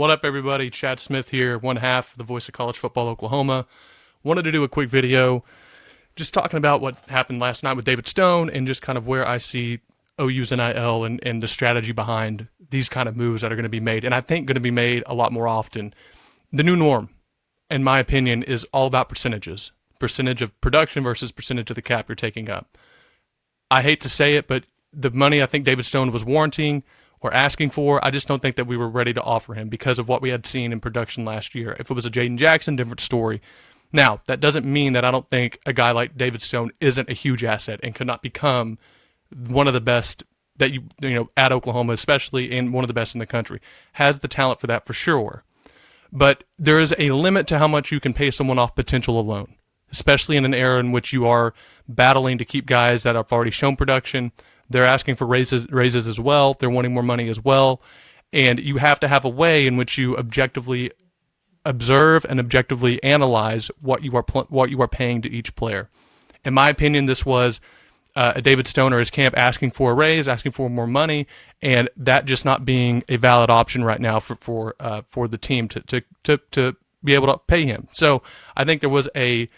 What up, everybody? Chad Smith here, one half of the voice of college football Oklahoma. Wanted to do a quick video just talking about what happened last night with David Stone and just kind of where I see OU's NIL and the strategy behind these kind of moves that are going to be made, and I think going to be made a lot more often. The new norm, in my opinion, is all about percentages. Percentage of production versus percentage of the cap you're taking up. I hate to say it, but the money I think David Stone was warranting or asking for, I just don't think that we were ready to offer him because of what we had seen in production last year. If it was a Jaden Jackson, different story. Now, that doesn't mean that I don't think a guy like David Stone isn't a huge asset and could not become one of the best that you know at Oklahoma, especially, and one of the best in the country. Has the talent for that for sure. But there is a limit to how much you can pay someone off potential alone, especially in an era in which you are battling to keep guys that have already shown production. They're asking for raises as well. They're wanting more money as well. And you have to have a way in which you objectively observe and objectively analyze what you are paying to each player. In my opinion, this was a David Stone or his camp asking for a raise, asking for more money, and that just not being a valid option right now for the team to be able to pay him. So I think there was a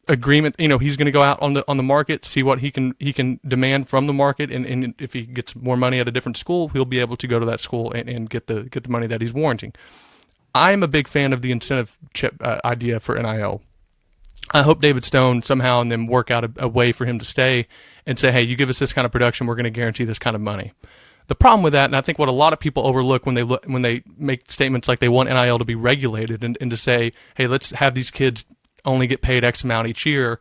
agreement. You know, he's going to go out on the market, see what he can demand from the market, and if he gets more money at a different school, he'll be able to go to that school and get the money that he's warranting. I'm a big fan of the incentive chip idea for NIL. I hope David Stone somehow and then work out a way for him to stay and say, hey, you give us this kind of production, we're going to guarantee this kind of money. The problem with that, and I think what a lot of people overlook when they make statements like they want NIL to be regulated and to say, hey, let's have these kids only get paid X amount each year,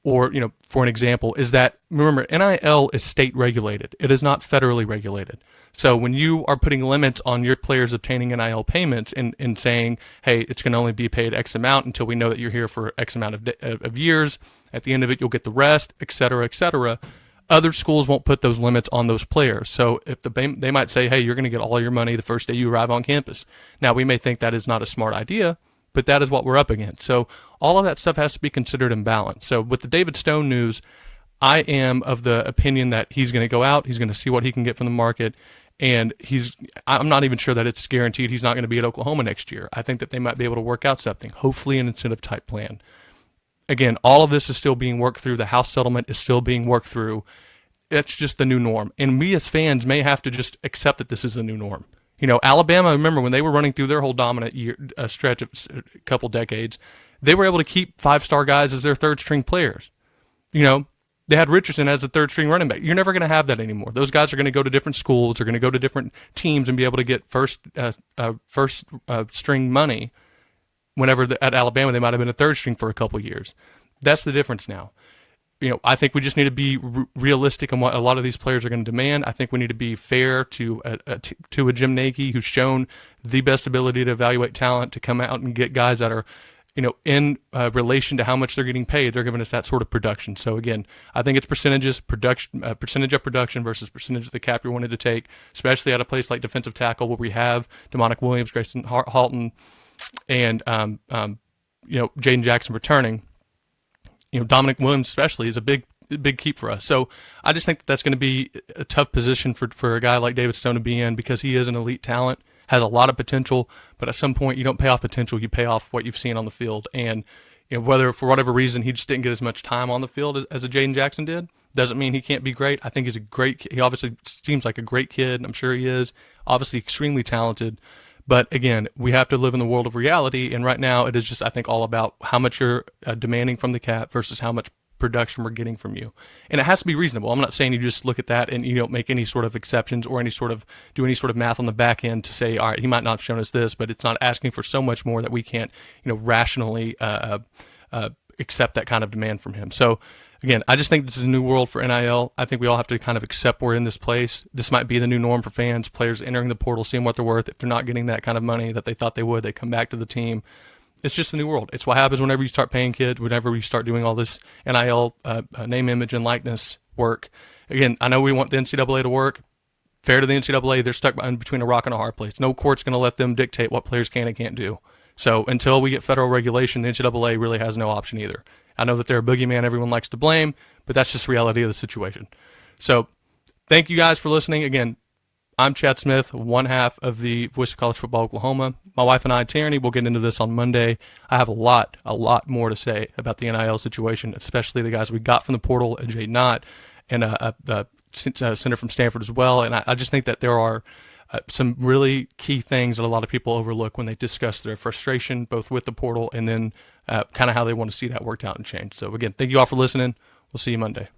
or, you know, for an example, is that, remember, NIL is state regulated. It is not federally regulated. So when you are putting limits on your players obtaining NIL payments and saying, hey, it's going to only be paid X amount until we know that you're here for X amount of years, at the end of it, you'll get the rest, et cetera, other schools won't put those limits on those players. So if they might say, hey, you're going to get all your money the first day you arrive on campus. Now, we may think that is not a smart idea, but that is what we're up against. So all of that stuff has to be considered in balance. So with the David Stone news, I am of the opinion that he's going to go out, he's going to see what he can get from the market, and I'm not even sure that it's guaranteed he's not going to be at Oklahoma next year. I think that they might be able to work out something, hopefully an incentive type plan. Again, all of this is still being worked through. The House settlement is still being worked through. It's just the new norm. And we as fans may have to just accept that this is the new norm. You know, Alabama, remember when they were running through their whole dominant stretch of a couple decades, they were able to keep five-star guys as their third-string players. You know, they had Richardson as a third-string running back. You're never going to have that anymore. Those guys are going to go to different schools. They're going to go to different teams and be able to get first-string money. Whenever at Alabama, they might have been a third-string for a couple years. That's the difference now. You know, I think we just need to be realistic on what a lot of these players are going to demand. I think we need to be fair to a Jim Nagy who's shown the best ability to evaluate talent, to come out and get guys that are, you know, in relation to how much they're getting paid. They're giving us that sort of production. So again, I think it's percentage of production versus percentage of the cap you wanted to take, especially at a place like defensive tackle where we have Demonic Williams, Grayson Halton, and you know, Jaden Jackson returning. You know, Dominic Williams especially is a big keep for us. So I just think that's going to be a tough position for a guy like David Stone to be in because he is an elite talent, has a lot of potential, but at some point you don't pay off potential, you pay off what you've seen on the field. And you know, whether for whatever reason he just didn't get as much time on the field as a Jaden Jackson did, doesn't mean he can't be great. I think he's a great kid. He obviously seems like a great kid. I'm sure he is. Obviously extremely talented. But again, we have to live in the world of reality, and right now it is just, I think, all about how much you're demanding from the cap versus how much production we're getting from you. And it has to be reasonable. I'm not saying you just look at that and you don't make any sort of exceptions or do any sort of math on the back end to say, all right, he might not have shown us this, but it's not asking for so much more that we can't, you know, rationally accept that kind of demand from him. So again, I just think this is a new world for NIL. I think we all have to kind of accept we're in this place. This might be the new norm for fans, players entering the portal, seeing what they're worth. If they're not getting that kind of money that they thought they would, they come back to the team. It's just a new world. It's what happens whenever you start paying kids, whenever you start doing all this NIL name, image, and likeness work. Again, I know we want the NCAA to work. Fair to the NCAA, they're stuck between a rock and a hard place. No court's going to let them dictate what players can and can't do. So until we get federal regulation, the NCAA really has no option either. I know that they're a boogeyman everyone likes to blame, but that's just the reality of the situation. So thank you guys for listening. Again, I'm Chad Smith, one half of the Voice of College Football Oklahoma. My wife and I, Tierney, will get into this on Monday. I have a lot more to say about the NIL situation, especially the guys we got from the portal, Jay Knott, and the center from Stanford as well. And I just think that there are some really key things that a lot of people overlook when they discuss their frustration, both with the portal and then kind of how they want to see that worked out and changed. So again, thank you all for listening. We'll see you Monday.